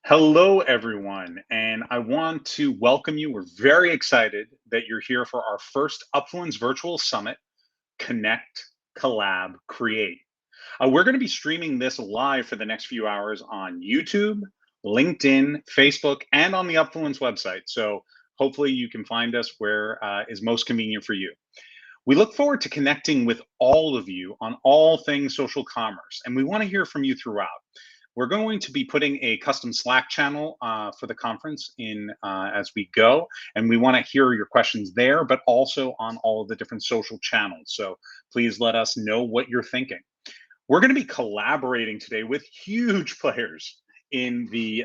Hello, everyone, and I want to welcome you. We're very excited that you're here for our first Upfluence Virtual Summit, Connect, Collab, Create. We're going to be streaming this live for the next few hours on YouTube, LinkedIn, Facebook, and on the Upfluence website. So hopefully you can find us where is most convenient for you. We look forward to connecting with all of you on all things social commerce, and we want to hear from you throughout. We're going to be putting a custom Slack channel for the conference in as we go, and we want to hear your questions there, but also on all of the different social channels. So please let us know what you're thinking. We're going to be collaborating today with huge players in the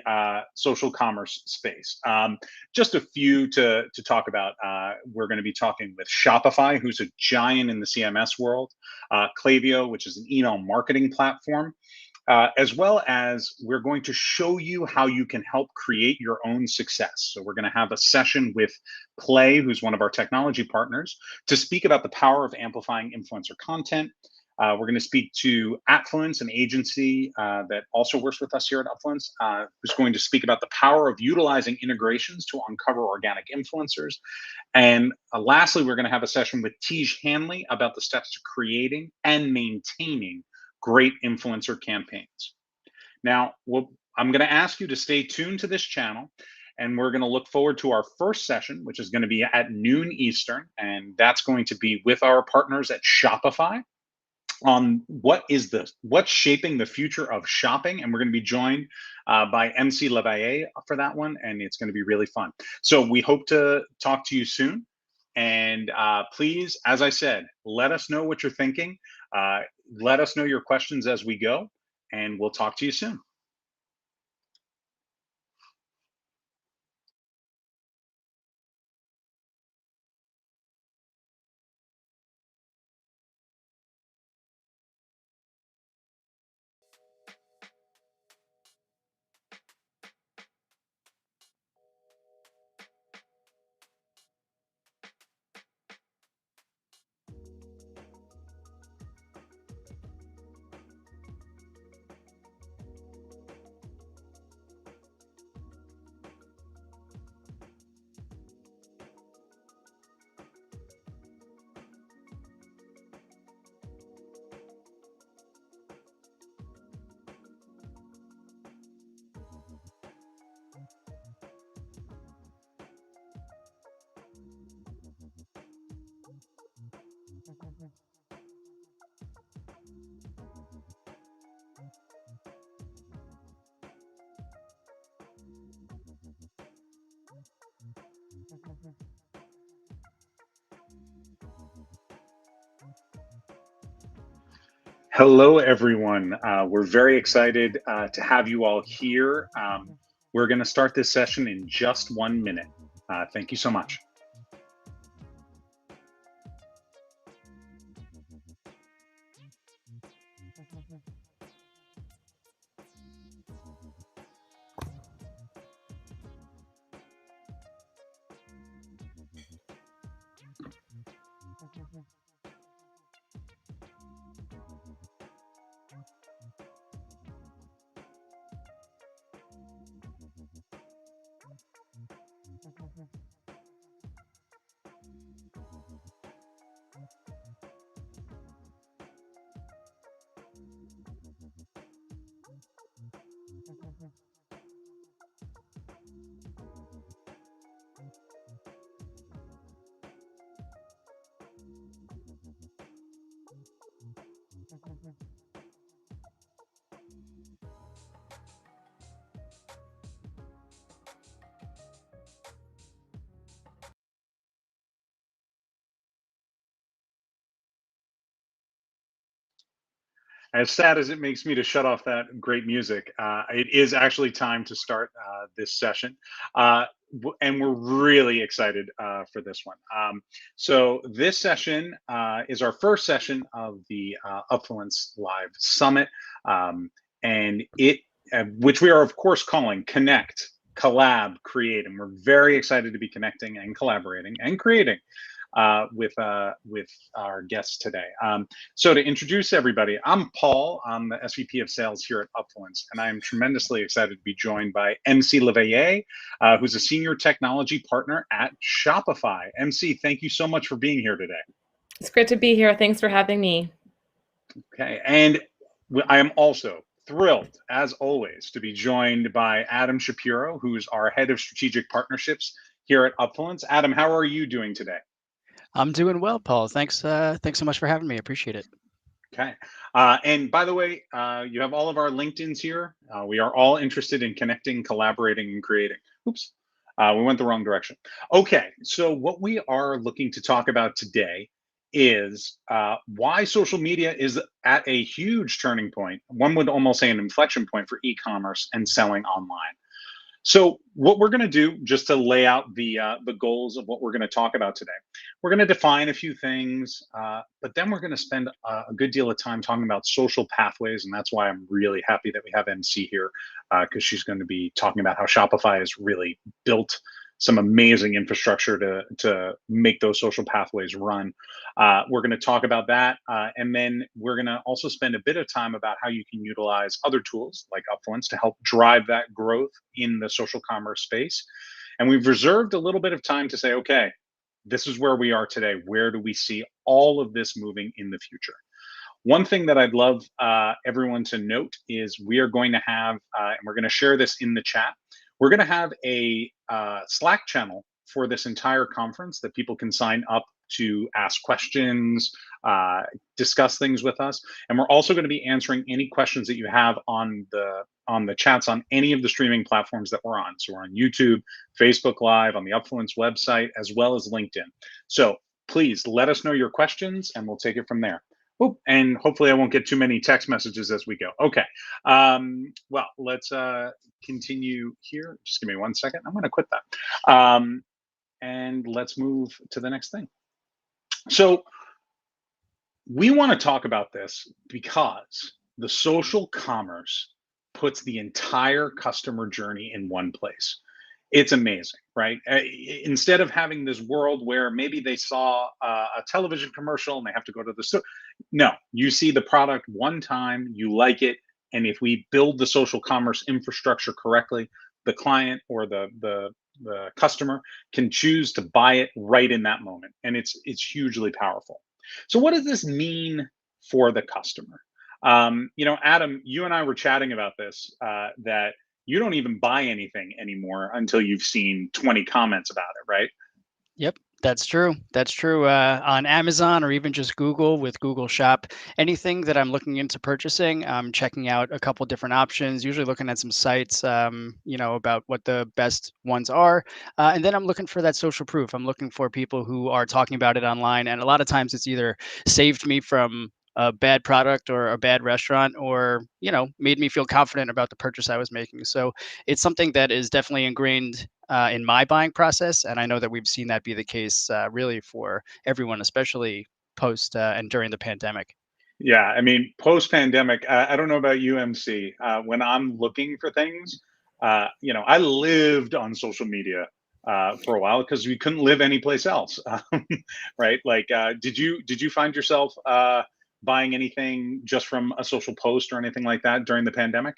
social commerce space. Just a few to talk about. We're going to be talking with Shopify, who's a giant in the CMS world, Klaviyo, which is an email marketing platform, as well as we're going to show you how you can help create your own success. So we're going to have a session with Play, who's one of our technology partners, to speak about the power of amplifying influencer content. We're going to speak to Upfluence, an agency that also works with us here at Upfluence, who's going to speak about the power of utilizing integrations to uncover organic influencers. And lastly, we're going to have a session with Tej Hanley about the steps to creating and maintaining great influencer campaigns. Now, I'm going to ask you to stay tuned to this channel, and we're going to look forward to our first session, which is going to be at noon Eastern, and that's going to be with our partners at Shopify on what's shaping the future of shopping, and we're going to be joined by MC Levaye for that one, and it's going to be really fun. So we hope to talk to you soon, and please, as I said, let us know what you're thinking. Uh, let us know your questions as we go, and we'll talk to you soon. Hello, everyone. We're very excited to have you all here. We're going to start this session in just 1 minute. Thank you so much. As sad as it makes me to shut off that great music, it is actually time to start this session. And we're really excited for this one. So, this session is our first session of the Upfluence Live Summit, and which we are, of course, calling Connect, Collab, Create. And we're very excited to be connecting and collaborating and creating. with our guests today. So to introduce everybody, I'm Paul. I'm the SVP of Sales here at Upfluence, and I am tremendously excited to be joined by MC Leveille, who's a senior technology partner at Shopify. MC, thank you so much for being here today. It's great to be here. Thanks for having me. Okay, and I am also thrilled, as always, to be joined by Adam Shapiro, who's our head of strategic partnerships here at Upfluence. Adam, how are you doing today? I'm doing well, Paul. Thanks so much for having me. Appreciate it. Okay. And by the way, you have all of our LinkedIn's here. We are all interested in connecting, collaborating, and creating. Oops, we went the wrong direction. Okay, so what we are looking to talk about today is why social media is at a huge turning point. One would almost say an inflection point for e-commerce and selling online. So what we're going to do, just to lay out the goals of what we're going to talk about today, we're going to define a few things, but then we're going to spend a good deal of time talking about social pathways, and that's why I'm really happy that we have MC here, because she's going to be talking about how Shopify has really built some amazing infrastructure to make those social pathways run. We're going to talk about that, and then we're going to also spend a bit of time about how you can utilize other tools like Upfluence to help drive that growth in the social commerce space. And we've reserved a little bit of time to say, okay, this is where we are today. Where do we see all of this moving in the future? One thing that I'd love everyone to note is we are going to have, and we're going to share this in the chat, we're going to have a Slack channel for this entire conference that people can sign up to ask questions, discuss things with us. And we're also going to be answering any questions that you have on the chats on any of the streaming platforms that we're on. So we're on YouTube, Facebook Live, on the Upfluence website, as well as LinkedIn. So please let us know your questions and we'll take it from there. Oop, and hopefully I won't get too many text messages as we go. Okay. Well, let's continue here. Just give me 1 second. I'm going to quit that. And let's move to the next thing. So we want to talk about this because the social commerce puts the entire customer journey in one place. It's amazing, right? Instead of having this world where maybe they saw a television commercial and they have to go to the store. No, you see the product one time, you like it, and if we build the social commerce infrastructure correctly, the client or the customer can choose to buy it right in that moment, and it's hugely powerful. So, what does this mean for the customer? Adam, you and I were chatting about this. That you don't even buy anything anymore until you've seen 20 comments about it, right? Yep, that's true. That's true. On Amazon or even just Google with Google Shop, anything that I'm looking into purchasing, I'm checking out a couple different options. Usually looking at some sites, about what the best ones are, and then I'm looking for that social proof. I'm looking for people who are talking about it online, and a lot of times it's either saved me from a bad product or a bad restaurant, or made me feel confident about the purchase I was making. So it's something that is definitely ingrained in my buying process, and I know that we've seen that be the case really for everyone, especially post and during the pandemic. Yeah, I mean, post pandemic, I don't know about UMC. When I'm looking for things, I lived on social media for a while because we couldn't live anyplace else, right? Like, did you find yourself buying anything just from a social post or anything like that during the pandemic?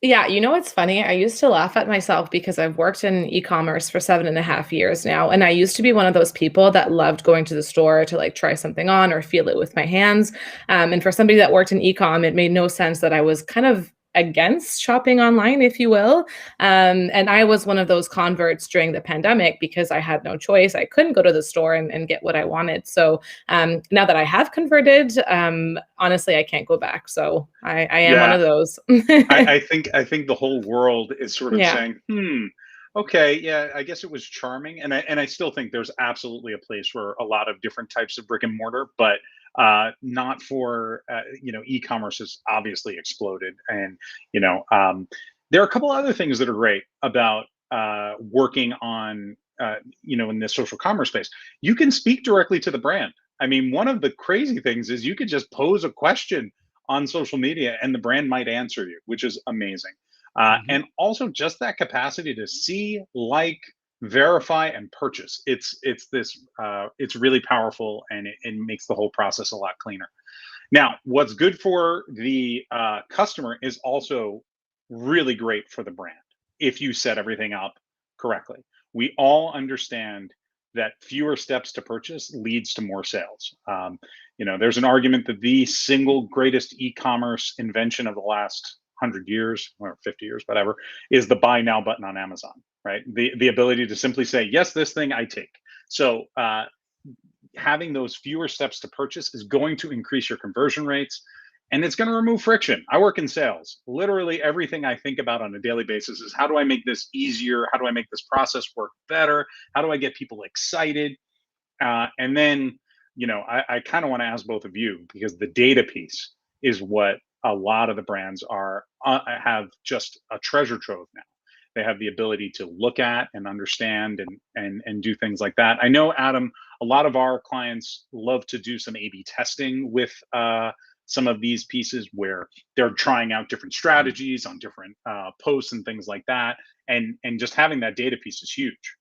Yeah, it's funny. I used to laugh at myself because I've worked in e-commerce for 7.5 years now. And I used to be one of those people that loved going to the store to like try something on or feel it with my hands. And for somebody that worked in e-com, it made no sense that I was kind of against shopping online, if you will. And I was one of those converts during the pandemic because I had no choice. I couldn't go to the store and get what I wanted. So now that I have converted, honestly, I can't go back. So I am one Yeah, of those. I think the whole world is sort of Yeah. saying, okay, yeah, I guess it was charming, and I still think there's absolutely a place for a lot of different types of brick and mortar, but not for e-commerce has obviously exploded, and there are a couple other things that are great about working on in this social commerce space. You can speak directly to the brand. I mean, one of the crazy things is you could just pose a question on social media and the brand might answer you, which is amazing. Hmm. And also just that capacity to see, like, verify, and purchase. It's really powerful, and it makes the whole process a lot cleaner. Now, what's good for the customer is also really great for the brand if you set everything up correctly. We all understand that fewer steps to purchase leads to more sales. There's an argument that the single greatest e-commerce invention of the last 100 years or 50 years, whatever, is the buy now button on Amazon, right? The ability to simply say, yes, this thing I take. So having those fewer steps to purchase is going to increase your conversion rates, and it's going to remove friction. I work in sales. Literally everything I think about on a daily basis is, how do I make this easier? How do I make this process work better? How do I get people excited? And then, I kind of want to ask both of you, because the data piece is what a lot of the brands have just a treasure trove now. They have the ability to look at and understand and do things like that. I know, Adam, a lot of our clients love to do some A/B testing with some of these pieces, where they're trying out different strategies on different posts and things like that. And just having that data piece is huge.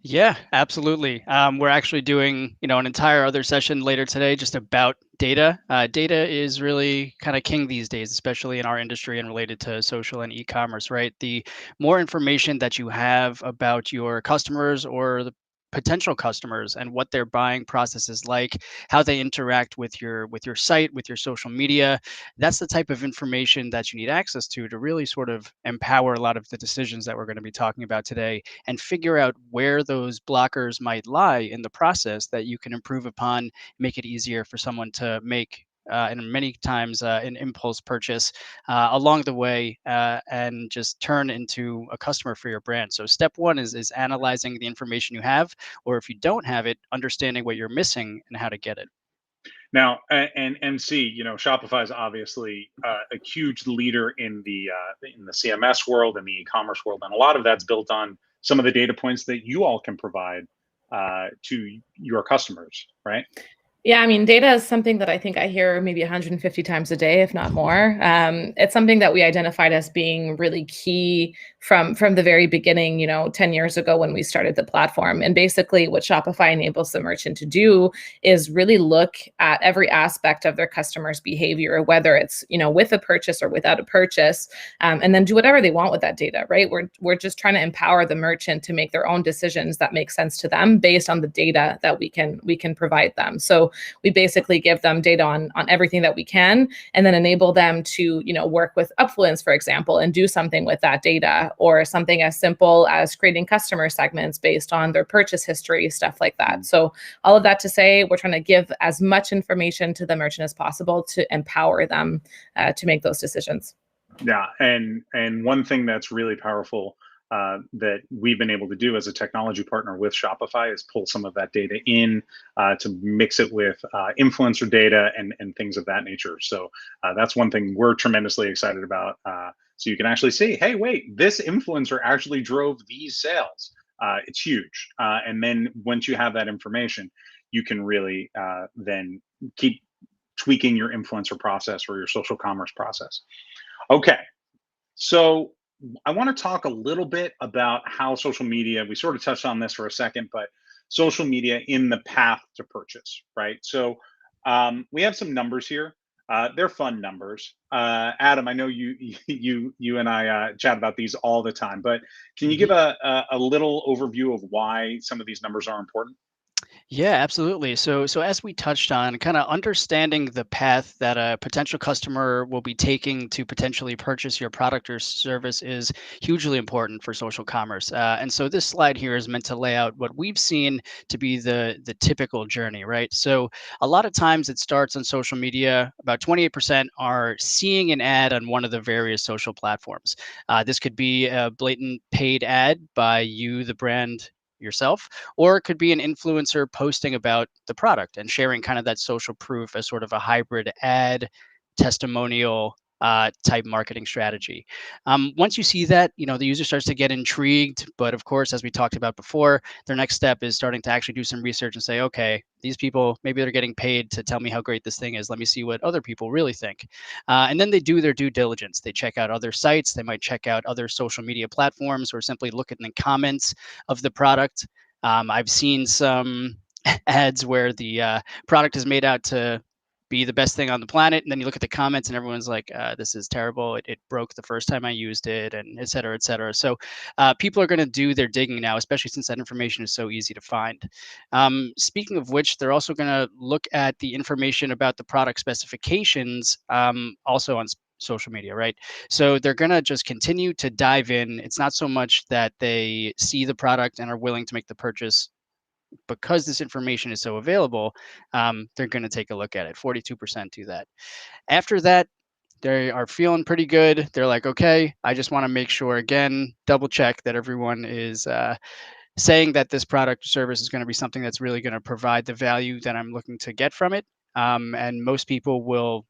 Yeah, absolutely. We're actually doing, an entire other session later today just about data. Data is really kind of king these days, especially in our industry and related to social and e-commerce, right? The more information that you have about your customers or the potential customers and what their buying process is like, how they interact with your site, with your social media, that's the type of information that you need access to really sort of empower a lot of the decisions that we're going to be talking about today, and figure out where those blockers might lie in the process that you can improve upon, make it easier for someone to make. And many times an impulse purchase along the way, and just turn into a customer for your brand. So step one is analyzing the information you have, or if you don't have it, understanding what you're missing and how to get it. Now, and MC, Shopify is obviously a huge leader in the CMS world and the e-commerce world, and a lot of that's built on some of the data points that you all can provide to your customers, right? Yeah, I mean, data is something that I think I hear maybe 150 times a day, if not more. It's something that we identified as being really key from the very beginning, 10 years ago when we started the platform. And basically what Shopify enables the merchant to do is really look at every aspect of their customer's behavior, whether it's, with a purchase or without a purchase, and then do whatever they want with that data, right? We're just trying to empower the merchant to make their own decisions that make sense to them based on the data that we can provide them. So we basically give them data on everything that we can, and then enable them to, work with Upfluence, for example, and do something with that data, or something as simple as creating customer segments based on their purchase history, stuff like that. So all of that to say, we're trying to give as much information to the merchant as possible to empower them to make those decisions. Yeah, and one thing that's really powerful that we've been able to do as a technology partner with Shopify is pull some of that data in to mix it with influencer data and things of that nature. So that's one thing we're tremendously excited about. So you can actually see, hey, wait, this influencer actually drove these sales. It's huge. And then once you have that information, you can really then keep tweaking your influencer process or your social commerce process. Okay, so I want to talk a little bit about how social media, we sort of touched on this for a second, but social media in the path to purchase, right? So we have some numbers here. They're fun numbers. Adam, I know you and I chat about these all the time, but can you give a little overview of why some of these numbers are important? Yeah, absolutely. So as we touched on, kind of understanding the path that a potential customer will be taking to potentially purchase your product or service is hugely important for social commerce. And so this slide here is meant to lay out what we've seen to be the typical journey, right? So a lot of times it starts on social media. About 28% are seeing an ad on one of the various social platforms. This could be a blatant paid ad by you, the brand yourself, or it could be an influencer posting about the product and sharing kind of that social proof as sort of a hybrid ad testimonial type marketing strategy. Once you see that, the user starts to get intrigued. But of course, as we talked about before, their next step is starting to actually do some research and say, okay, these people, maybe they're getting paid to tell me how great this thing is. Let me see what other people really think. And then they do their due diligence. They check out other sites. They might check out other social media platforms, or simply look at the comments of the product. I've seen some ads where the product is made out to be the best thing on the planet, and then you look at the comments and everyone's like, this is terrible, it broke the first time I used it, and et cetera, et cetera. So people are going to do their digging now, especially since that information is so easy to find. Speaking of which, they're also going to look at the information about the product specifications, also on social media, right? So they're going to just continue to dive in. It's not so much that they see the product and are willing to make the purchase because this information is so available. They're going to take a look at it. 42% do that. After that, they are feeling pretty good. They're like, okay, I just want to make sure, again, double check that everyone is saying that this product or service is going to be something that's really going to provide the value that I'm looking to get from it. And most people will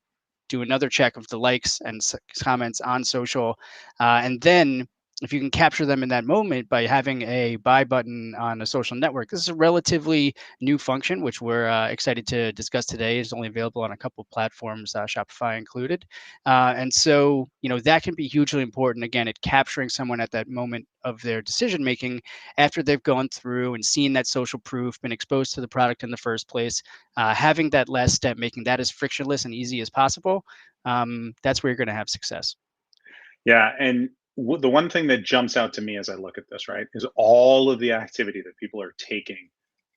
do another check of the likes and comments on social. And then if you can capture them in that moment by having a buy button on a social network, this is a relatively new function, which we're excited to discuss today. It's only available on a couple of platforms, Shopify included. And so, that can be hugely important, again, at capturing someone at that moment of their decision making after they've gone through and seen that social proof, been exposed to the product in the first place. Having that last step, making that as frictionless and easy as possible, that's where you're going to have success. Yeah, and the one thing that jumps out to me as I look at this, right, is all of the activity that people are taking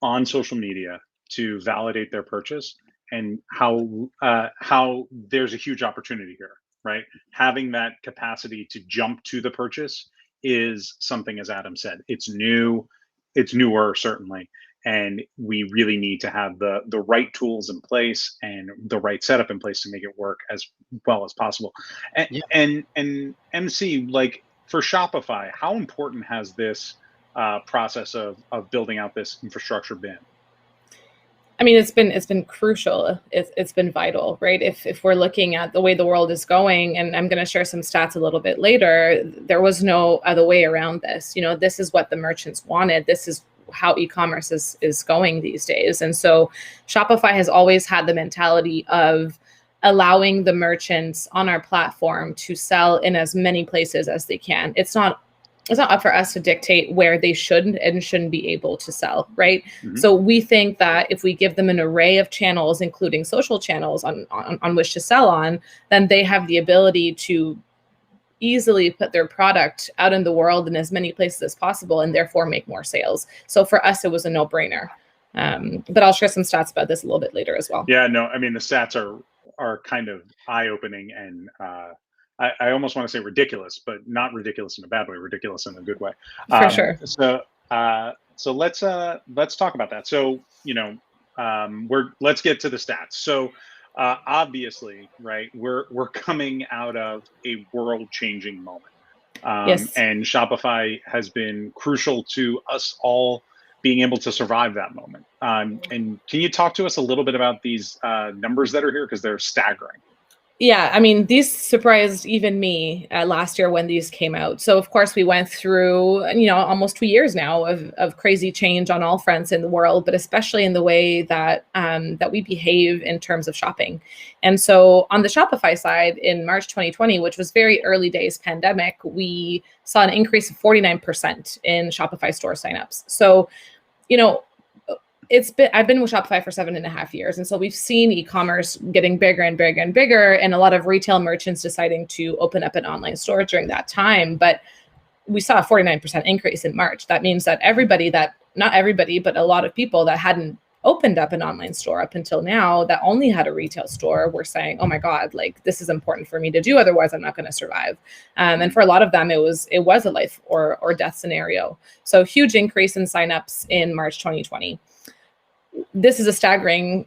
on social media to validate their purchase, and how there's a huge opportunity here, right? Having that capacity to jump to the purchase is something, as Adam said, it's new, it's newer certainly, and we really need to have the right tools in place and the right setup in place to make it work as well as possible. And Yeah. and MC, like for Shopify, how important has this process of building out this infrastructure been? I mean, it's been crucial. It's been vital, right? If we're looking at the way the world is going, and I'm going to share some stats a little bit later, there was no other way around this. This is what the merchants wanted. This is how e-commerce is going these days. And so Shopify has always had the mentality of allowing the merchants on our platform to sell in as many places as they can. It's not up for us to dictate where they should and shouldn't be able to sell, right? Mhm. So we think that if we give them an array of channels, including social channels on which to sell on, then they have the ability to easily put their product out in the world in as many places as possible, and therefore make more sales. So for us, it was a no-brainer. But I'll share some stats about this a little bit later as well. Yeah, no, I mean the stats are kind of eye-opening, and I almost want to say ridiculous, but not ridiculous in a bad way, ridiculous in a good way. For sure. So let's talk about that. So let's get to the stats. So obviously, right, we're coming out of a world-changing moment, Yes. and Shopify has been crucial to us all being able to survive that moment. And can you talk to us a little bit about these numbers that are here, because they're staggering? Yeah, I mean, these surprised even me last year when these came out. So of course we went through, almost 2 years now of crazy change on all fronts in the world, but especially in the way that that we behave in terms of shopping. And so on the Shopify side, in March 2020, which was very early days pandemic, we saw an increase of 49% in Shopify store signups. So, you know, I've been with Shopify for 7.5 years. And so we've seen e-commerce getting bigger and bigger and bigger, and a lot of retail merchants deciding to open up an online store during that time. But we saw a 49% increase in March. That means that not everybody, but a lot of people that hadn't opened up an online store up until now, that only had a retail store, were saying, oh my God, like this is important for me to do. Otherwise I'm not going to survive. And for a lot of them, it was a life or death scenario. So huge increase in signups in March 2020. This is a staggering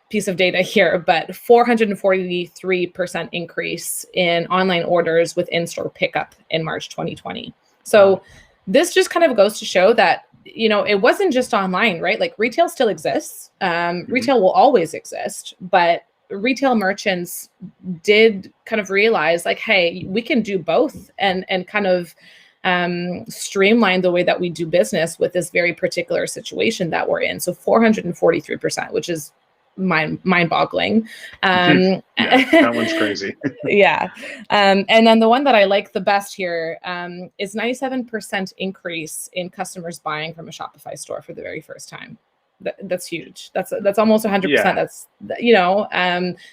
piece of data here, but 443% increase in online orders with in-store pickup in March 2020. So this just kind of goes to show that, it wasn't just online, right? Like retail still exists. Retail will always exist, but retail merchants did kind of realize like, hey, we can do both and kind of streamline the way that we do business with this very particular situation that we're in. So 443%, which is mind-boggling. Yeah, that one's crazy. Yeah. And then the one that I like the best here is 97% increase in customers buying from a Shopify store for the very first time. That's huge. That's almost 100%. Yeah. That's,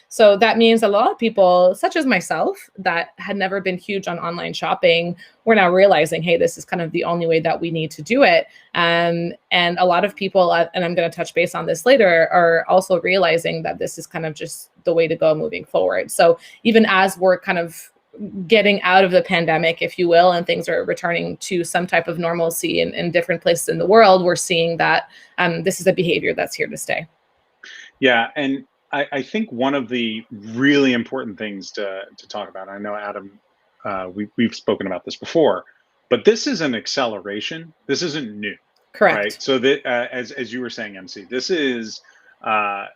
so that means a lot of people, such as myself, that had never been huge on online shopping, we're now realizing, hey, this is kind of the only way that we need to do it. And a lot of people, and I'm going to touch base on this later, are also realizing that this is kind of just the way to go moving forward. So even as we're kind of getting out of the pandemic, if you will, and things are returning to some type of normalcy in different places in the world, we're seeing that this is a behavior that's here to stay. Yeah, and I think one of the really important things to talk about, I know Adam, we've spoken about this before, but this is an acceleration. This isn't new, Correct. right? So that as you were saying, MC, this is 20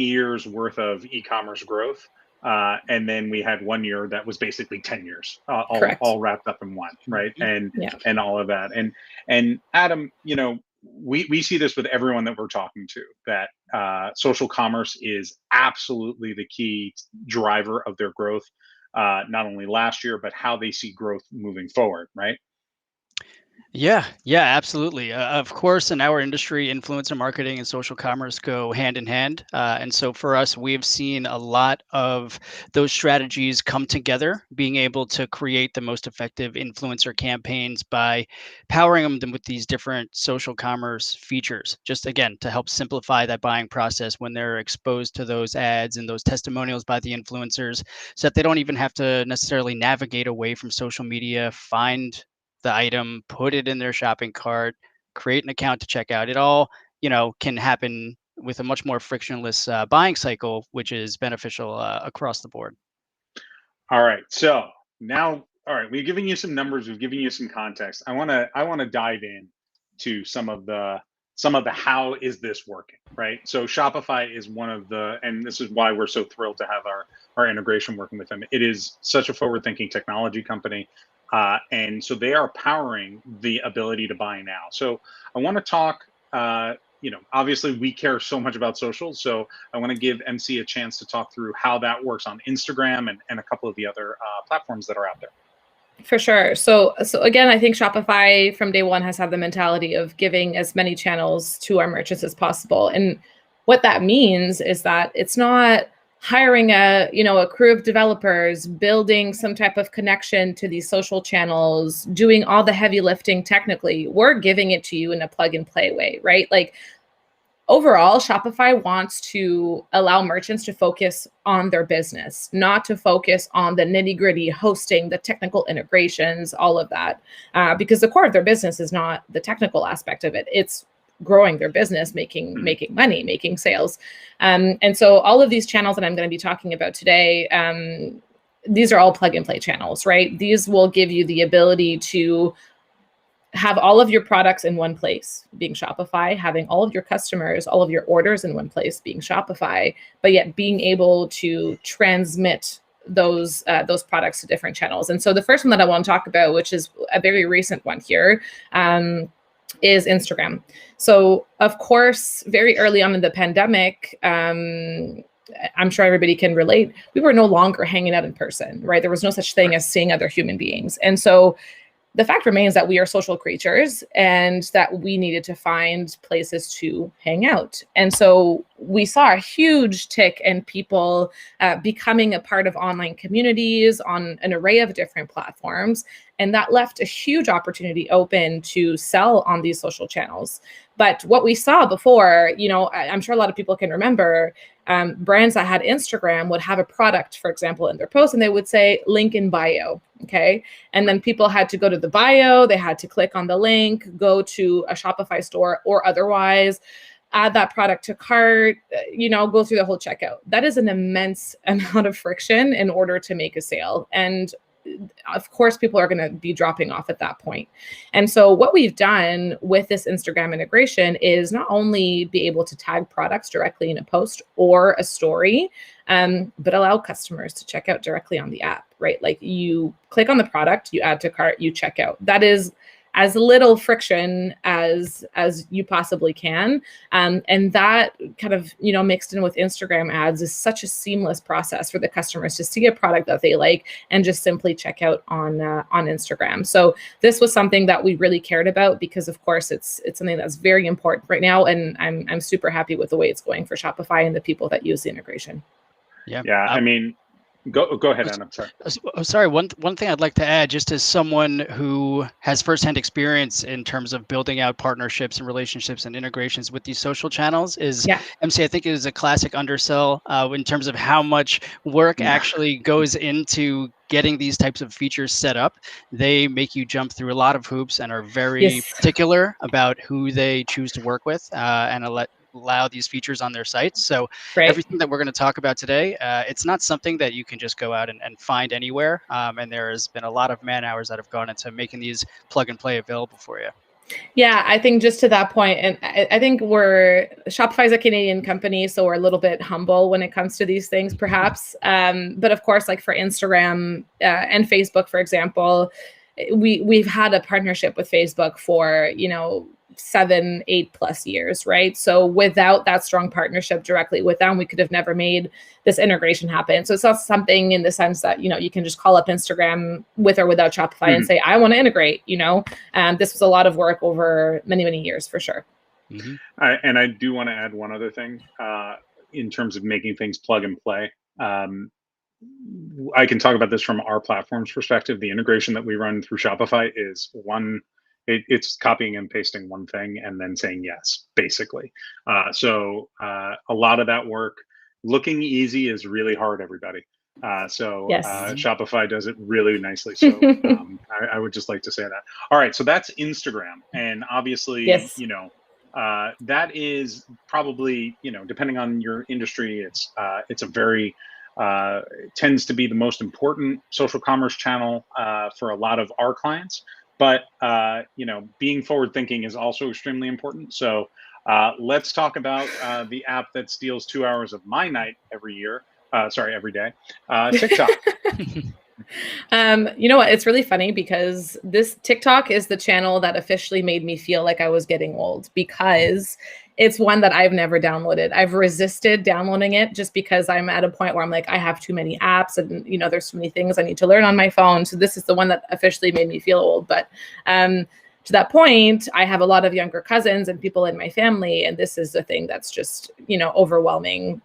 years worth of e-commerce growth. And then we had 1 year that was basically 10 years, all wrapped up in one, right? And all of that. And Adam, we see this with everyone that we're talking to, that social commerce is absolutely the key driver of their growth, not only last year, but how they see growth moving forward, right? Yeah, absolutely. Of course, in our industry, influencer marketing and social commerce go hand in hand. And so for us, we've seen a lot of those strategies come together, being able to create the most effective influencer campaigns by powering them with these different social commerce features, just again, to help simplify that buying process when they're exposed to those ads and those testimonials by the influencers, so that they don't even have to necessarily navigate away from social media, find the item, put it in their shopping cart, create an account to check out. It all, can happen with a much more frictionless buying cycle, which is beneficial across the board. All right. So now, all right, we've given you some numbers, we've given you some context. I want to dive in to some of the how is this working, right? So Shopify is one of the, and this is why we're so thrilled to have our integration working with them. It is such a forward-thinking technology company. And so they are powering the ability to buy now. So I want to talk, obviously we care so much about social. So I want to give MC a chance to talk through how that works on Instagram and a couple of the other platforms that are out there. For sure. So again, I think Shopify from day one has had the mentality of giving as many channels to our merchants as possible. And what that means is that it's not hiring a crew of developers, building some type of connection to these social channels, doing all the heavy lifting technically. We're giving it to you in a plug and play way, right? Like overall, Shopify wants to allow merchants to focus on their business, not to focus on the nitty gritty hosting, the technical integrations, all of that, because the core of their business is not the technical aspect of it. It's growing their business, making money, making sales. And so all of these channels that I'm going to be talking about today, these are all plug and play channels, right? These will give you the ability to have all of your products in one place, being Shopify, having all of your customers, all of your orders in one place, being Shopify, but yet being able to transmit those products to different channels. And so the first one that I want to talk about, which is a very recent one here, is Instagram. So of course, very early on in the pandemic, I'm sure everybody can relate, we were no longer hanging out in person, right? There was no such thing as seeing other human beings. And so the fact remains that we are social creatures and that we needed to find places to hang out. And so we saw a huge tick in people becoming a part of online communities on an array of different platforms. And that left a huge opportunity open to sell on these social channels. But what we saw before, I'm sure a lot of people can remember, brands that had Instagram would have a product, for example, in their post, and they would say link in bio. Okay. And then people had to go to the bio, they had to click on the link, go to a Shopify store or otherwise, add that product to cart, go through the whole checkout. That is an immense amount of friction in order to make a sale. And of course people are going to be dropping off at that point. And so what we've done with this Instagram integration is not only be able to tag products directly in a post or a story, but allow customers to check out directly on the app, right? Like you click on the product, you add to cart, you check out. That is as little friction as you possibly can. And that kind of, mixed in with Instagram ads is such a seamless process for the customers to see a product that they like and just simply check out on Instagram. So this was something that we really cared about because, of course, it's something that's very important right now. And I'm super happy with the way it's going for Shopify and the people that use the integration. Yeah. Yeah. I mean, go ahead, Anna. Sorry. Sorry. One thing I'd like to add, just as someone who has firsthand experience in terms of building out partnerships and relationships and integrations with these social channels, is MC. I think it is a classic undersell in terms of how much work actually goes into getting these types of features set up. They make you jump through a lot of hoops and are very particular about who they choose to work with and allow these features on their sites. So everything that we're going to talk about today, it's not something that you can just go out and find anywhere. And there has been a lot of man hours that have gone into making these plug and play available for you. Yeah, I think just to that point, and I think Shopify is a Canadian company, so we're a little bit humble when it comes to these things, perhaps. But of course, like for Instagram and Facebook, for example, we've had a partnership with Facebook for 7, 8+ years, right? So without that strong partnership directly with them, we could have never made this integration happen. So it's not something in the sense that you can just call up Instagram with or without Shopify and say, I want to integrate. This was a lot of work over many, many years for sure. And I do want to add one other thing in terms of making things plug and play. I can talk about this from our platform's perspective. The integration that we run through Shopify is it's copying and pasting one thing and then saying yes, basically. So a lot of that work, looking easy is really hard, everybody. Shopify does it really nicely. So I would just like to say that. All right, so that's Instagram. And obviously, that is probably, depending on your industry, it's a very tends to be the most important social commerce channel for a lot of our clients. But being forward thinking is also extremely important. So let's talk about the app that steals 2 hours of my night every day, TikTok. You know what? It's really funny because this TikTok is the channel that officially made me feel like I was getting old because it's one that I've never downloaded. I've resisted downloading it just because I'm at a point where I'm like, I have too many apps and, there's so many things I need to learn on my phone. So this is the one that officially made me feel old. But to that point, I have a lot of younger cousins and people in my family, and this is the thing that's just, overwhelming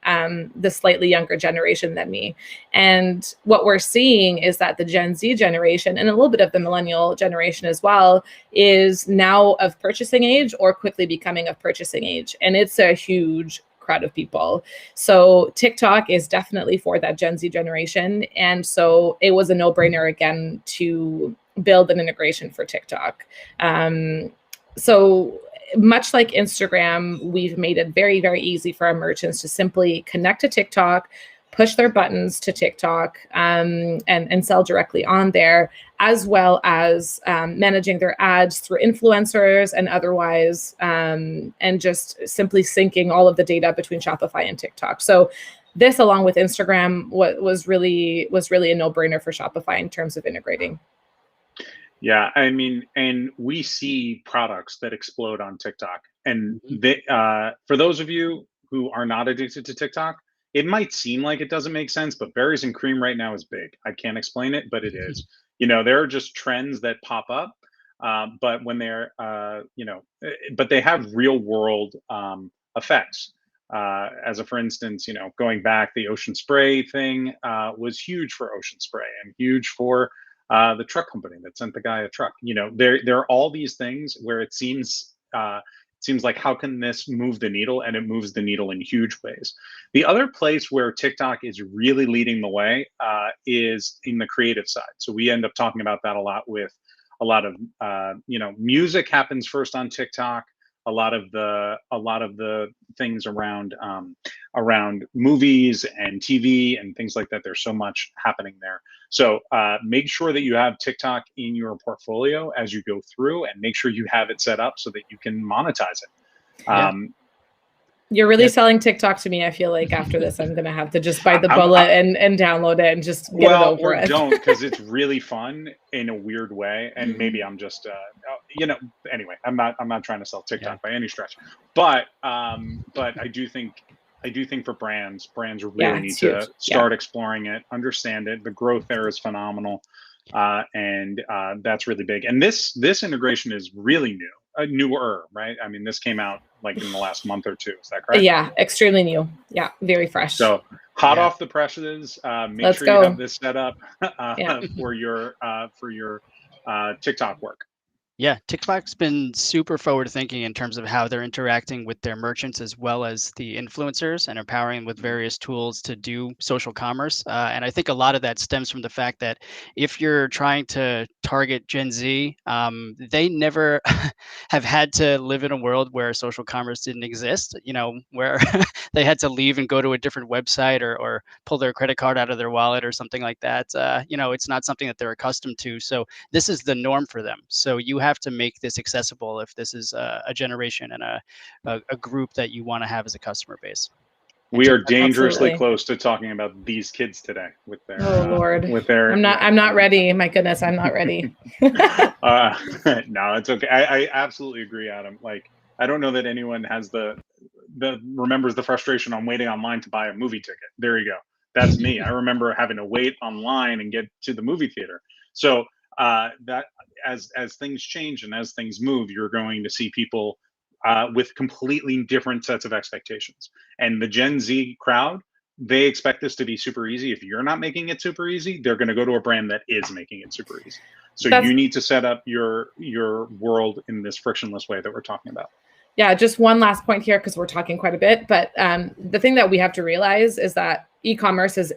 the slightly younger generation than me. And what we're seeing is that the Gen Z generation and a little bit of the millennial generation as well is now of purchasing age or quickly becoming of purchasing age. And it's a huge crowd of people. So TikTok is definitely for that Gen Z generation. And so it was a no-brainer again to build an integration for TikTok. So much like Instagram, we've made it very, very easy for our merchants to simply connect to TikTok, push their buttons to TikTok, and sell directly on there, as well as managing their ads through influencers and otherwise, and just simply syncing all of the data between Shopify and TikTok. So this, along with Instagram, was really a no-brainer for Shopify in terms of integrating. Yeah, I mean, and we see products that explode on TikTok. And they, for those of you who are not addicted to TikTok, it might seem like it doesn't make sense, but berries and cream right now is big. I can't explain it, but it is. There are just trends that pop up, but when they're, but they have real world effects. For instance, going back, the ocean spray thing was huge for ocean spray and huge for the truck company that sent the guy a truck. There are all these things where it seems like, how can this move the needle? And it moves the needle in huge ways. The other place where TikTok is really leading the way is in the creative side. So we end up talking about that a lot with a lot of, music happens first on TikTok. a lot of the things around movies and TV and things like that. There's so much happening there. So make sure that you have TikTok in your portfolio as you go through, and make sure you have it set up so that you can monetize it. Yeah. You're really Yeah. selling TikTok to me. I feel like after this, I'm gonna have to just bite the I'm- bullet and download it and just get it over or with. don't, because it's really fun in a weird way, and maybe I'm just anyway, I'm not trying to sell TikTok by any stretch, but I do think for brands Yeah, really need it's to huge. start exploring it, understand it. The growth there is phenomenal, and that's really big. And this integration is really new, newer, right? I mean, this came out like in the last month or two. Is that correct? Yeah, extremely new. Yeah, very fresh. So hot Yeah. off the presses. Make Let's sure you go. have this set up Yeah. for your TikTok work. Yeah, TikTok's been super forward thinking in terms of how they're interacting with their merchants as well as the influencers and empowering them with various tools to do social commerce. And I think a lot of that stems from the fact that if you're trying to target Gen Z, they never have had to live in a world where social commerce didn't exist, where they had to leave and go to a different website or pull their credit card out of their wallet or something like that. It's not something that they're accustomed to. So this is the norm for them. So you have to make this accessible if this is a generation and a group that you want to have as a customer base. And We are TikTok- dangerously Absolutely. close to talking about these kids today with their Oh Lord. with their I'm not ready. My goodness, I'm not ready. no, it's okay. I absolutely agree, Adam. Like, I don't know that anyone has the remembers the frustration on waiting online to buy a movie ticket. There you go. That's me. I remember having to wait online and get to the movie theater. So that as things change and as things move, you're going to see people with completely different sets of expectations. And the Gen Z crowd, they expect this to be super easy. If you're not making it super easy, they're going to go to a brand that is making it super easy. So That's- you need to set up your world in this frictionless way that we're talking about. Yeah, just one last point here because we're talking quite a bit. But the thing that we have to realize is that e-commerce is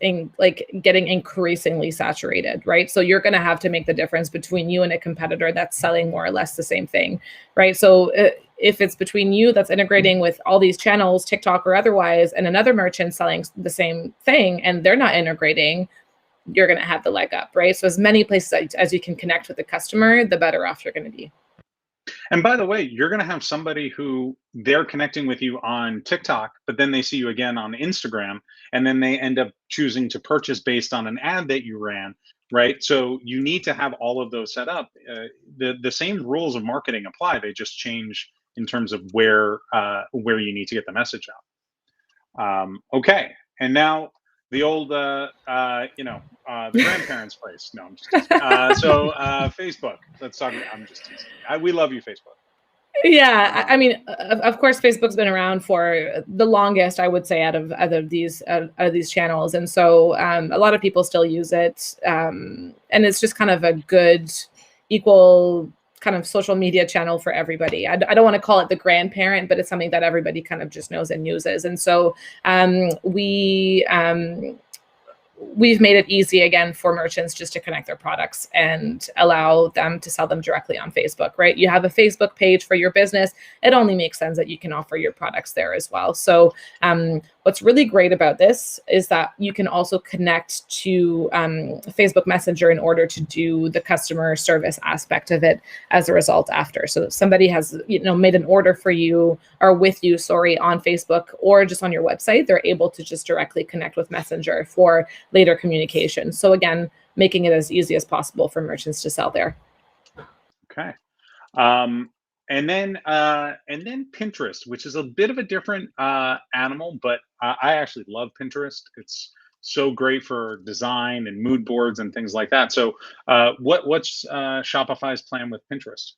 getting increasingly saturated, right? So you're going to have to make the difference between you and a competitor that's selling more or less the same thing, right? So if it's between you that's integrating with all these channels, TikTok or otherwise, and another merchant selling the same thing and they're not integrating, you're going to have the leg up, right? So as many places as you can connect with the customer, the better off you're going to be. And by the way, you're going to have somebody who they're connecting with you on TikTok, but then they see you again on Instagram, and then they end up choosing to purchase based on an ad that you ran, right? So you need to have all of those set up. The same rules of marketing apply. They just change in terms of where you need to get the message out. Okay, and now the old the grandparents' place. No, I'm just teasing. So Facebook. Let's talk. I'm just teasing. We love you, Facebook. Yeah, I mean, of course, Facebook's been around for the longest, I would say, out of these channels, and so a lot of people still use it, and it's just kind of a good, equal kind of social media channel for everybody. I don't want to call it the grandparent, but it's something that everybody kind of just knows and uses, and so we've made it easy again for merchants just to connect their products and allow them to sell them directly on Facebook, right? You have a Facebook page for your business. It only makes sense that you can offer your products there as well. So what's really great about this is that you can also connect to Facebook Messenger in order to do the customer service aspect of it as a result after. So if somebody has made an order for you or with you, on Facebook or just on your website, they're able to just directly connect with Messenger for later communication. So again, making it as easy as possible for merchants to sell there. Okay. And then Pinterest, which is a bit of a different animal, but I actually love Pinterest. It's so great for design and mood boards and things like that. So what's Shopify's plan with Pinterest?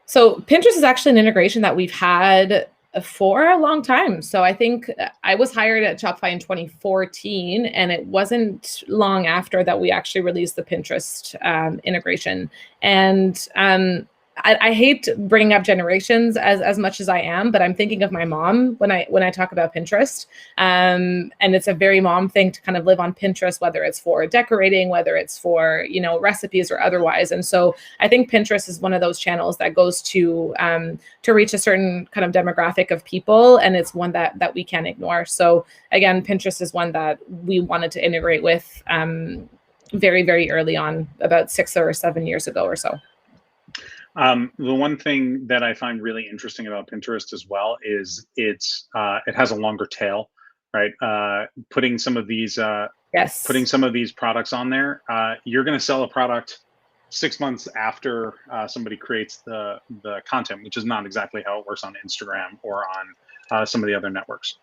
So Pinterest is actually an integration that we've had for a long time. So I think I was hired at Shopify in 2014, and it wasn't long after that we actually released the Pinterest integration. And I hate bringing up generations as much as I am, but I'm thinking of my mom when I talk about Pinterest. And it's a very mom thing to kind of live on Pinterest, whether it's for decorating, whether it's for, recipes or otherwise. And so I think Pinterest is one of those channels that goes to reach a certain kind of demographic of people, and it's one that we can't ignore. So again, Pinterest is one that we wanted to integrate with very, very early on, about 6 or 7 years ago or so. The one thing that I find really interesting about Pinterest as well is it has a longer tail, right? Putting Yes. some of these products on there, you're going to sell a product 6 months after somebody creates the content, which is not exactly how it works on Instagram or on some of the other networks.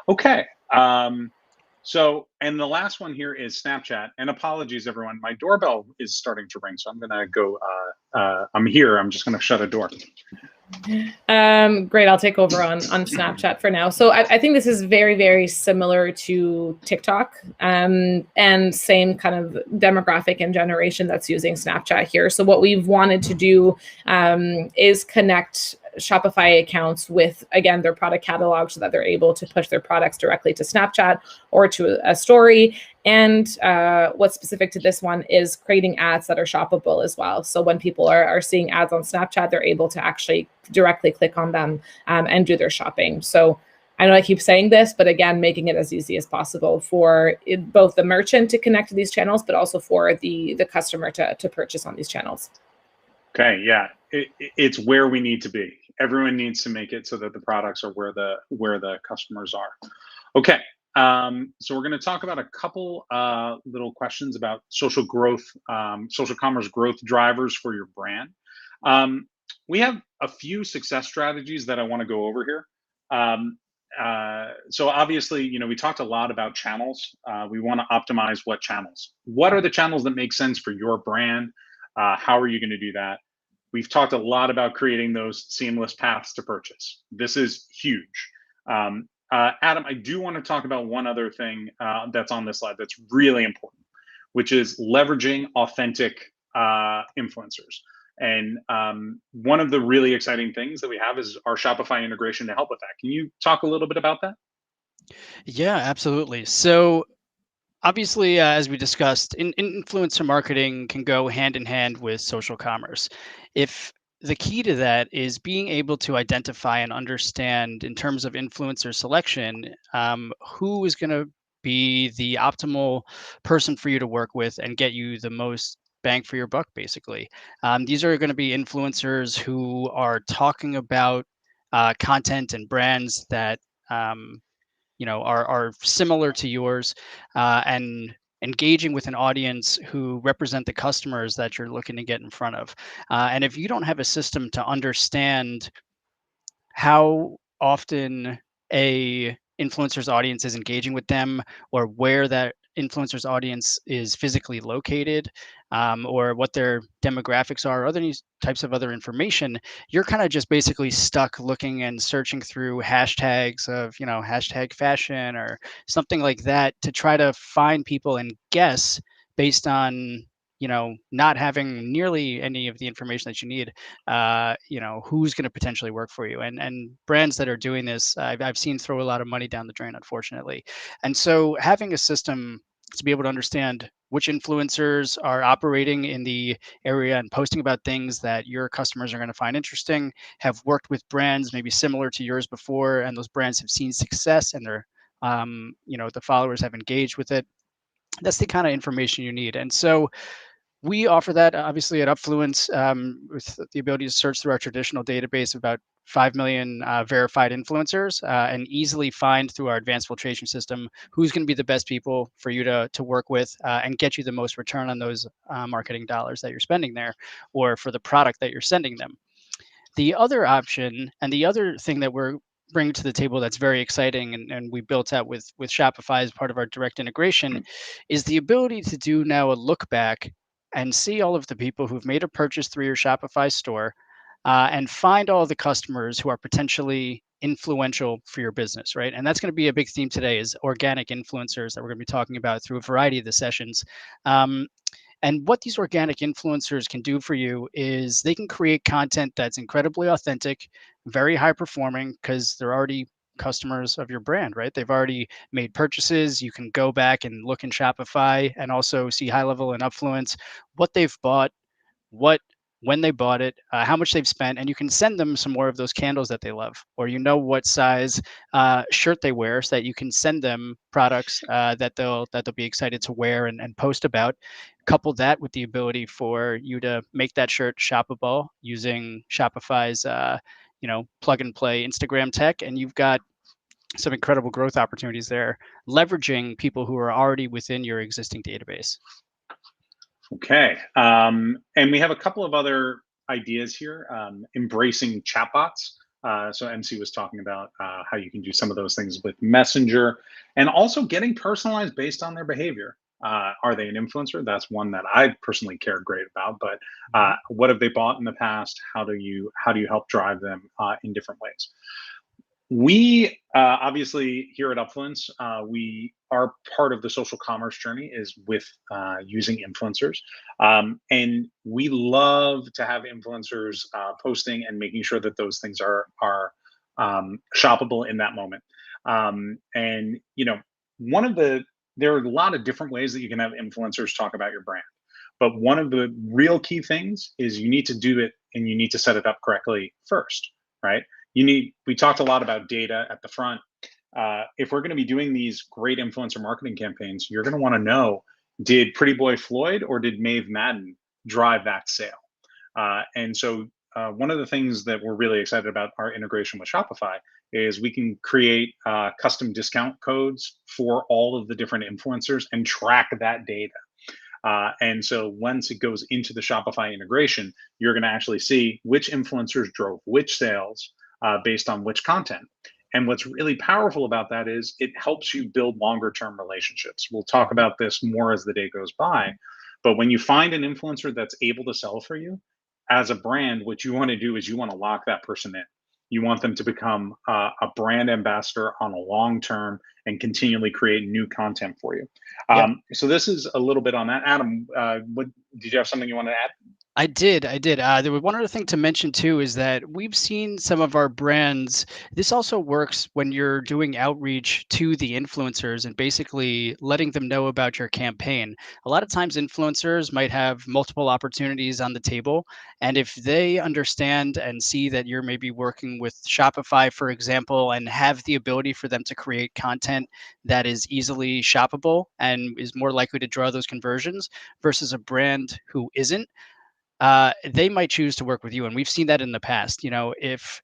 Okay. And the last one here is Snapchat. And apologies, everyone. My doorbell is starting to ring, so I'm gonna go. I'm here. I'm just gonna shut a door. Great. I'll take over on Snapchat for now. So I think this is very, very similar to TikTok, and same kind of demographic and generation that's using Snapchat here. So what we've wanted to do is connect Shopify accounts with, again, their product catalog so that they're able to push their products directly to Snapchat or to a story. And what's specific to this one is creating ads that are shoppable as well. So when people are seeing ads on Snapchat, they're able to actually directly click on them and do their shopping. So I know I keep saying this, but again, making it as easy as possible for both the merchant to connect to these channels, but also for the customer to purchase on these channels. Okay, yeah, it's where we need to be. Everyone needs to make it so that the products are where the customers are. Okay, so we're going to talk about a couple little questions about social growth, social commerce growth drivers for your brand. We have a few success strategies that I want to go over here. So obviously, we talked a lot about channels. We want to optimize what channels. What are the channels that make sense for your brand? How are you going to do that? We've talked a lot about creating those seamless paths to purchase. This is huge. Adam, I do want to talk about one other thing that's on this slide that's really important, which is leveraging authentic influencers. And one of the really exciting things that we have is our Shopify integration to help with that. Can you talk a little bit about that? Yeah, absolutely. So obviously, as we discussed, influencer marketing can go hand in hand with social commerce. If the key to that is being able to identify and understand, in terms of influencer selection, who is going to be the optimal person for you to work with and get you the most bang for your buck, basically. These are going to be influencers who are talking about content and brands that are similar to yours, and engaging with an audience who represent the customers that you're looking to get in front of. And if you don't have a system to understand how often a influencer's audience is engaging with them, or where that influencer's audience is physically located, or what their demographics are, or other types of other information, you're kind of just basically stuck looking and searching through hashtags of, hashtag fashion or something like that, to try to find people and guess based on, not having nearly any of the information that you need, who's going to potentially work for you. And brands that are doing this, I've seen throw a lot of money down the drain, unfortunately. And so having a system to be able to understand which influencers are operating in the area and posting about things that your customers are going to find interesting, have worked with brands maybe similar to yours before, and those brands have seen success, and they're the followers have engaged with it. That's the kind of information you need. And so we offer that, obviously, at Upfluence, with the ability to search through our traditional database of about 5 million verified influencers, and easily find through our advanced filtration system who's going to be the best people for you to work with, and get you the most return on those marketing dollars that you're spending there, or for the product that you're sending them. The other option, and the other thing that we're bringing to the table that's very exciting, and we built out with Shopify as part of our direct integration, is the ability to do now a look back and see all of the people who've made a purchase through your Shopify store, and find all the customers who are potentially influential for your business, right? And that's going to be a big theme today, is organic influencers, that we're going to be talking about through a variety of the sessions. And what these organic influencers can do for you is they can create content that's incredibly authentic, very high performing, because they're already customers of your brand, right? They've already made purchases. You can go back and look in Shopify and also see high level and Upfluence what they've bought, what when they bought it, how much they've spent, and you can send them some more of those candles that they love, or you know what size shirt they wear, so that you can send them products that they'll be excited to wear and post about. Couple that with the ability for you to make that shirt shoppable using Shopify's plug and play Instagram tech, and you've got some incredible growth opportunities there, leveraging people who are already within your existing database. Okay. And we have a couple of other ideas here. Embracing chatbots. So MC was talking about how you can do some of those things with Messenger, and also getting personalized based on their behavior. Are they an influencer? That's one that I personally care great about. But Mhm. what have they bought in the past? How do you help drive them in different ways? We obviously here at Upfluence, we are part of the social commerce journey is with using influencers, and we love to have influencers posting and making sure that those things are shoppable in that moment. And one of the there are a lot of different ways that you can have influencers talk about your brand, but one of the real key things is you need to do it and you need to set it up correctly first, right? We talked a lot about data at the front. If we're going to be doing these great influencer marketing campaigns, you're going to want to know, did Pretty Boy Floyd or did Maeve Madden drive that sale? And so one of the things that we're really excited about our integration with Shopify is we can create custom discount codes for all of the different influencers and track that data. And so once it goes into the Shopify integration, you're going to actually see which influencers drove which sales based on which content. And what's really powerful about that is it helps you build longer term relationships. We'll talk Mhm. about this more as the day goes by. But when you find an influencer that's able to sell for you, as a brand, what you want to do is you want to lock that person in. You want them to become a brand ambassador on a long term and continually create new content for you. Yep. So this is a little bit on that. Adam, what did you have something you want to add? I did. There was one other thing to mention too is that we've seen some of our brands. This also works when you're doing outreach to the influencers and basically letting them know about your campaign. A lot of times, influencers might have multiple opportunities on the table. And if they understand and see that you're maybe working with Shopify, for example, and have the ability for them to create content that is easily shoppable and is more likely to draw those conversions versus a brand who isn't, they might choose to work with you. And we've seen that in the past. If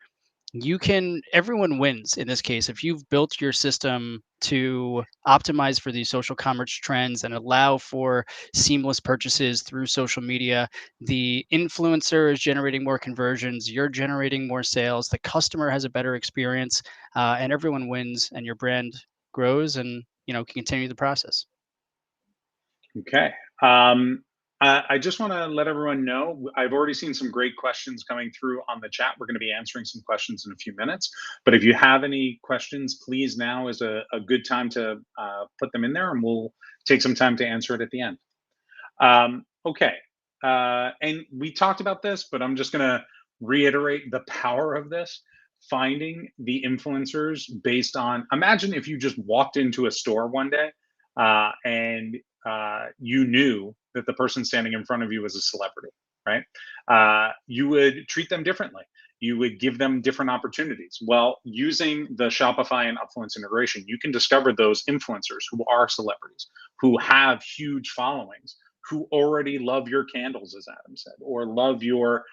you can, everyone wins in this case. If you've built your system to optimize for these social commerce trends and allow for seamless purchases through social media, the influencer is generating more conversions, you're generating more sales, the customer has a better experience, and everyone wins, and your brand grows and can continue the process. Okay. I just want to let everyone know I've already seen some great questions coming through on the chat. We're going to be answering some questions in a few minutes. But if you have any questions, please now is a good time to put them in there and we'll take some time to answer it at the end. Okay. And we talked about this, but I'm just going to reiterate the power of this. Finding the influencers based on, imagine if you just walked into a store one day and you knew that the person standing in front of you was a celebrity, right? You would treat them differently. You would give them different opportunities. Well, using the Shopify and Upfluence integration, you can discover those influencers who are celebrities, who have huge followings, who already love your candles, as Adam said, or love your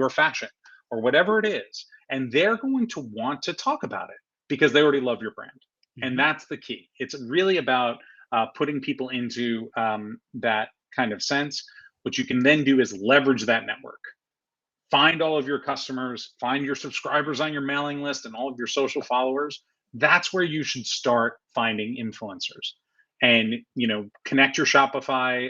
fashion, or whatever it is, and they're going to want to talk about it because they already love your brand, and Mhm. that's the key. It's really about putting people into that kind of sense. What you can then do is leverage that network. Find all of your customers, find your subscribers on your mailing list, and all of your social followers. That's where you should start finding influencers, and connect your Shopify.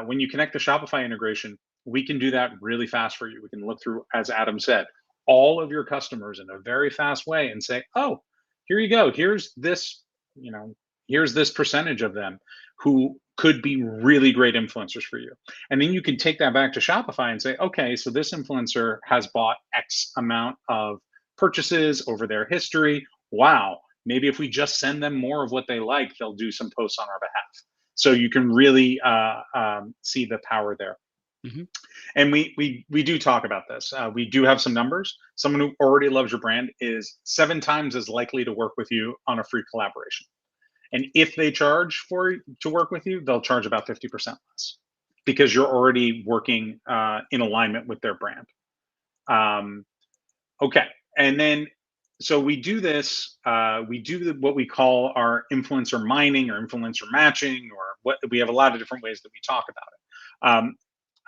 When you connect the Shopify integration, we can do that really fast for you. We can look through, as Adam said, all of your customers in a very fast way and say, "Oh, here you go. Here's this, you know, Here's this percentage of them who could be really great influencers for you. And then you can take that back to Shopify and say, okay, so this influencer has bought X amount of purchases over their history. Wow, maybe if we just send them more of what they like, they'll do some posts on our behalf. So you can really see the power there. Hmm. And we do talk about this. We do have some numbers. Someone who already loves your brand is 7 times as likely to work with you on a free collaboration. And if they charge for to work with you, they'll charge about 50% less because you're already working in alignment with their brand. Um, okay, and then so we do this. We do what we call our influencer mining or influencer matching, or what we have a lot of different ways that we talk about it.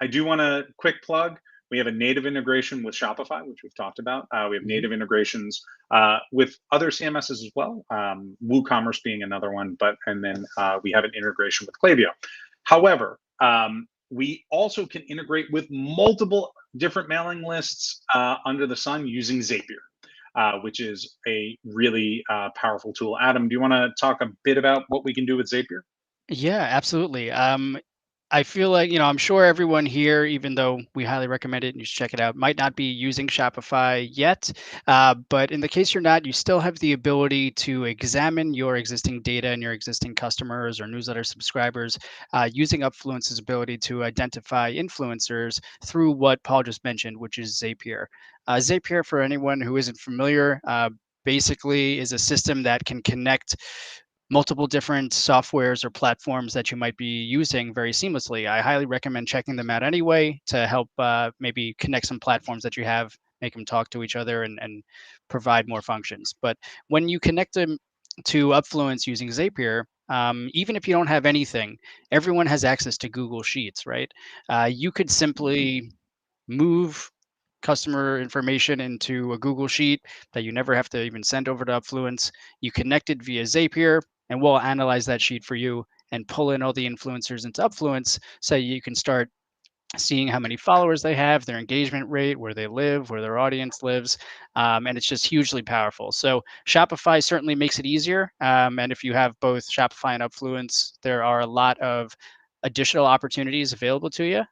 I do want to quick plug. We have a native integration with Shopify, which we've talked about. We have Hmm. native integrations with other CMSs as well, WooCommerce being another one, and then we have an integration with Klaviyo. However, we also can integrate with multiple different mailing lists under the sun using Zapier, which is a really powerful tool. Adam, do you want to talk a bit about what we can do with Zapier? Yeah, absolutely. I feel like, I'm sure everyone here, even though we highly recommend it and you should check it out, might not be using Shopify yet. But in the case you're not, you still have the ability to examine your existing data and your existing customers or newsletter subscribers using Upfluence's ability to identify influencers through what Paul just mentioned, which is Zapier. Zapier, for anyone who isn't familiar, basically is a system that can connect multiple different softwares or platforms that you might be using very seamlessly. I highly recommend checking them out anyway to help maybe connect some platforms that you have, make them talk to each other and provide more functions. But when you connect them to Upfluence using Zapier, even if you don't have anything, everyone has access to Google Sheets, right? You could simply move customer information into a Google Sheet that you never have to even send over to Upfluence. You connect it via Zapier, and we'll analyze that sheet for you and pull in all the influencers into Upfluence so you can start seeing how many followers they have, their engagement rate, where they live, where their audience lives, and it's just hugely powerful. So Shopify certainly makes it easier, and if you have both Shopify and Upfluence, there are a lot of additional opportunities available to you.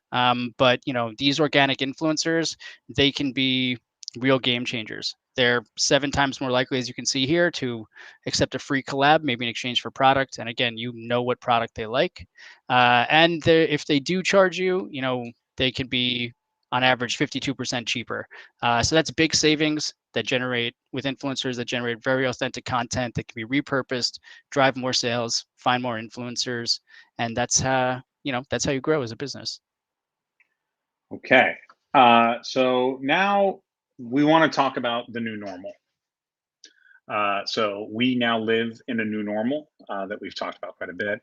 But these organic influencers, they can be real game changers. They're 7 times more likely, as you can see here, to accept a free collab, maybe in exchange for product. And again, you know what product they like. And if they do charge you, they can be on average 52% cheaper. So that's big savings that generate with influencers that generate very authentic content that can be repurposed, drive more sales, find more influencers, and that's how you grow as a business. Okay. So now we want to talk about the new normal. So we now live in a new normal that we've talked about quite a bit.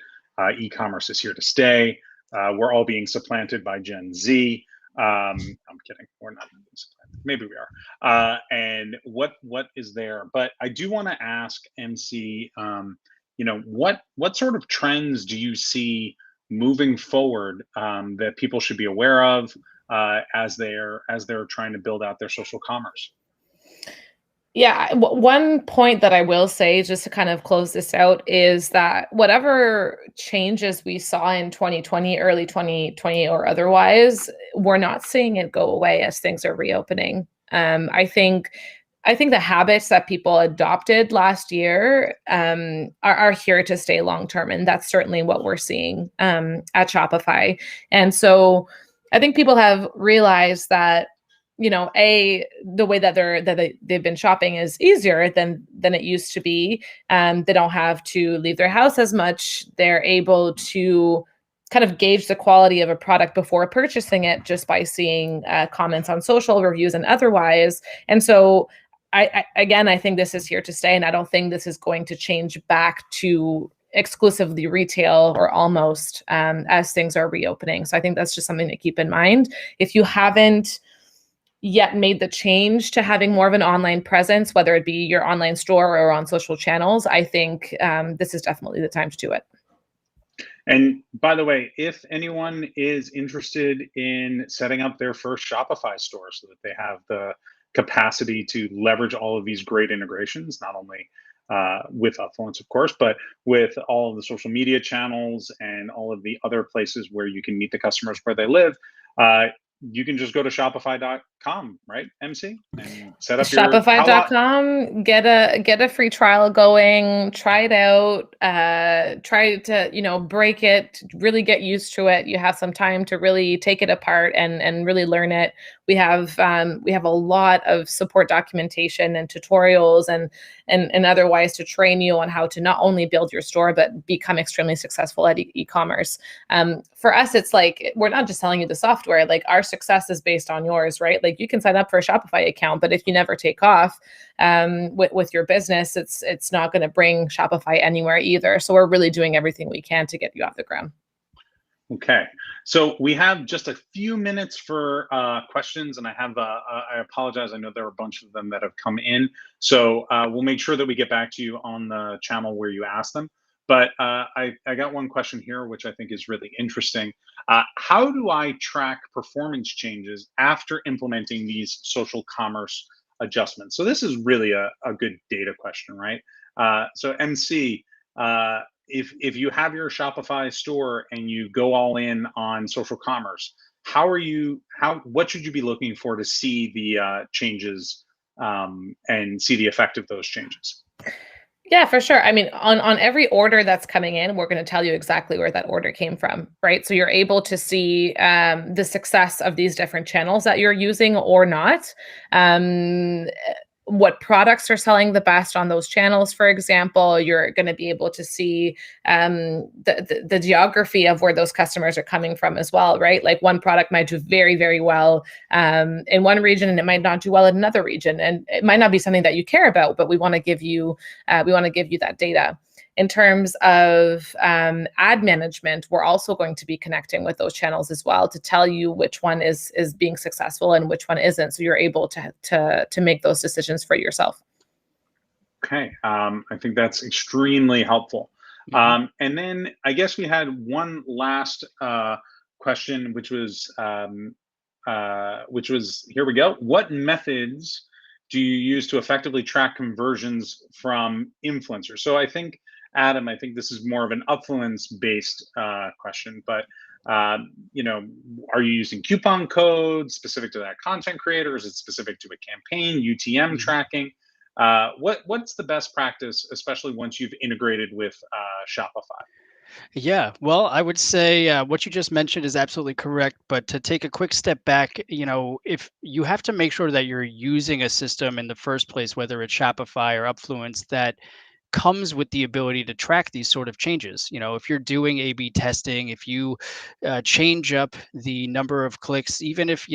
E-commerce is here to stay. We're all being supplanted by Gen Z. I'm kidding. We're not being supplanted. Maybe we are. And what is there? But I do want to ask MC. What sort of trends do you see moving forward that people should be aware of as they're trying to build out their social commerce? Yeah, one point that I will say, just to kind of close this out, is that whatever changes we saw in 2020, early 2020 or otherwise, we're not seeing it go away as things are reopening. I think the habits that people adopted last year are here to stay long term, and that's certainly what we're seeing at Shopify. And so I think people have realized that the way that they've been shopping is easier than it used to be. They don't have to leave their house as much. They're able to kind of gauge the quality of a product before purchasing it just by seeing comments on social reviews and otherwise. And so I think this is here to stay, and I don't think this is going to change back to exclusively retail or almost as things are reopening. So I think that's just something to keep in mind. If you haven't yet made the change to having more of an online presence, whether it be your online store or on social channels, I think this is definitely the time to do it. And by the way, if anyone is interested in setting up their first Shopify store so that they have the capacity to leverage all of these great integrations, not only with Upfluence, of course, but with all of the social media channels and all of the other places where you can meet the customers where they live. Uh, you can just go to shopify.com, right, MC, and set up your how long. Shopify.com, get a free trial going, try it out, try to, break it, really get used to it. You have some time to really take it apart and really learn it. We have a lot of support documentation and tutorials and otherwise to train you on how to not only build your store but become extremely successful at e-commerce. For us, it's like we're not just selling you the software. Like our success is based on yours, right? Like you can sign up for a Shopify account, but if you never take off with your business, it's not going to bring Shopify anywhere either. So we're really doing everything we can to get you off the ground. Okay, so we have just a few minutes for questions, and I apologize. I know there are a bunch of them that have come in, so we'll make sure that we get back to you on the channel where you asked them. But I got one question here, which I think is really interesting. How do I track performance changes after implementing these social commerce adjustments? So this is really a good data question, right? So MC, if you have your Shopify store and you go all in on social commerce, what should you be looking for to see the changes and see the effect of those changes? Yeah, for sure. I mean, on every order that's coming in, we're going to tell you exactly where that order came from, right? So you're able to see the success of these different channels that you're using or not. Um, what products are selling the best on those channels, for example. You're going to be able to see the geography of where those customers are coming from as well, right? Like one product might do very, very well in one region and it might not do well in another region. And it might not be something that you care about, but we want to give you that data. In terms of ad management, we're also going to be connecting with those channels as well to tell you which one is being successful and which one isn't, so you're able to make those decisions for yourself. Okay, I think that's extremely helpful. Mhm. And then I guess we had one last question, which was here we go. What methods do you use to effectively track conversions from influencers? So I think, Adam, I think this is more of an Upfluence based question, but are you using coupon codes specific to that content creator? Is it specific to a campaign, UTM Mhm. tracking? What's the best practice, especially once you've integrated with Shopify? Yeah, well, I would say what you just mentioned is absolutely correct. But to take a quick step back, if you have to make sure that you're using a system in the first place, whether it's Shopify or Upfluence, that comes with the ability to track these sort of changes. If you're doing A/B testing, if you change up the number of clicks, even if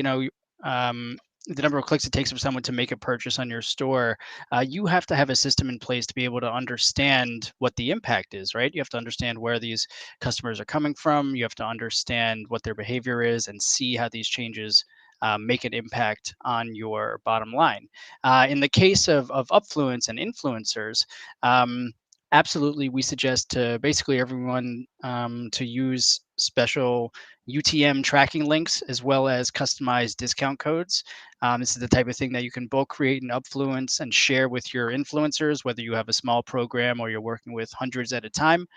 um, the number of clicks it takes for someone to make a purchase on your store, you have to have a system in place to be able to understand what the impact is, right? You have to understand where these customers are coming from. You have to understand what their behavior is and see how these changes make an impact on your bottom line. In the case of Upfluence and influencers, um, absolutely, we suggest to basically everyone to use special UTM tracking links as well as customized discount codes. This is the type of thing that you can both create in Upfluence and share with your influencers, whether you have a small program or you're working with hundreds at a time.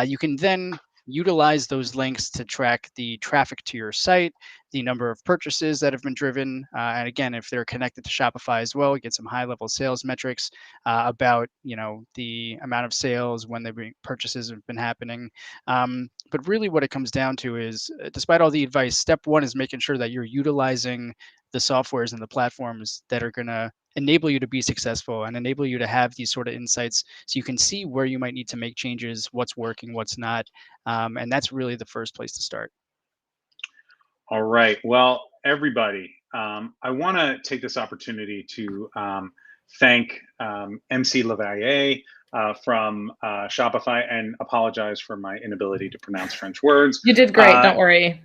You can then utilize those links to track the traffic to your site, the number of purchases that have been driven, and again, if they're connected to Shopify as well, get some high-level sales metrics about the amount of sales when the purchases have been happening. But really, what it comes down to is, despite all the advice, step one is making sure that you're utilizing the softwares and the platforms that are going to enable you to be successful and enable you to have these sort of insights so you can see where you might need to make changes, what's working, what's not. And that's really the first place to start. All right. Well, everybody, I want to take this opportunity to thank MC Lavalier from Shopify and apologize for my inability to pronounce French words. You did great. Uh, Don't worry.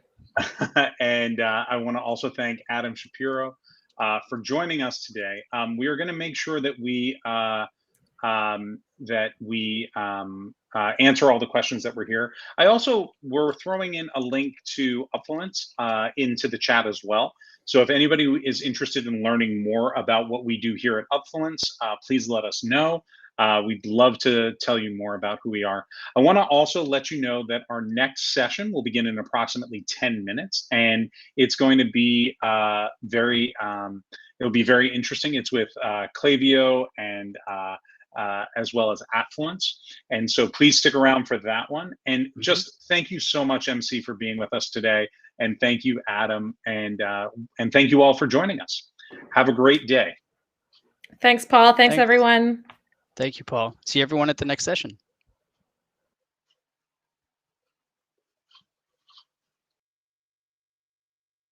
and I want to also thank Adam Shapiro for joining us today. We are going to make sure that we answer all the questions that were here. We're throwing in a link to Upfluence into the chat as well. So if anybody is interested in learning more about what we do here at Upfluence, please let us know. We'd love to tell you more about who we are. I want to also let you know that our next session will begin in approximately 10 minutes, and it's going to be it'll be very interesting. It's with Clavio and as well as Upfluence. And so please stick around for that one. And just thank you so much, MC, for being with us today. And thank you, Adam, and thank you all for joining us. Have a great day. Thanks, Paul. Thanks, everyone. Thank you, Paul. See everyone at the next session.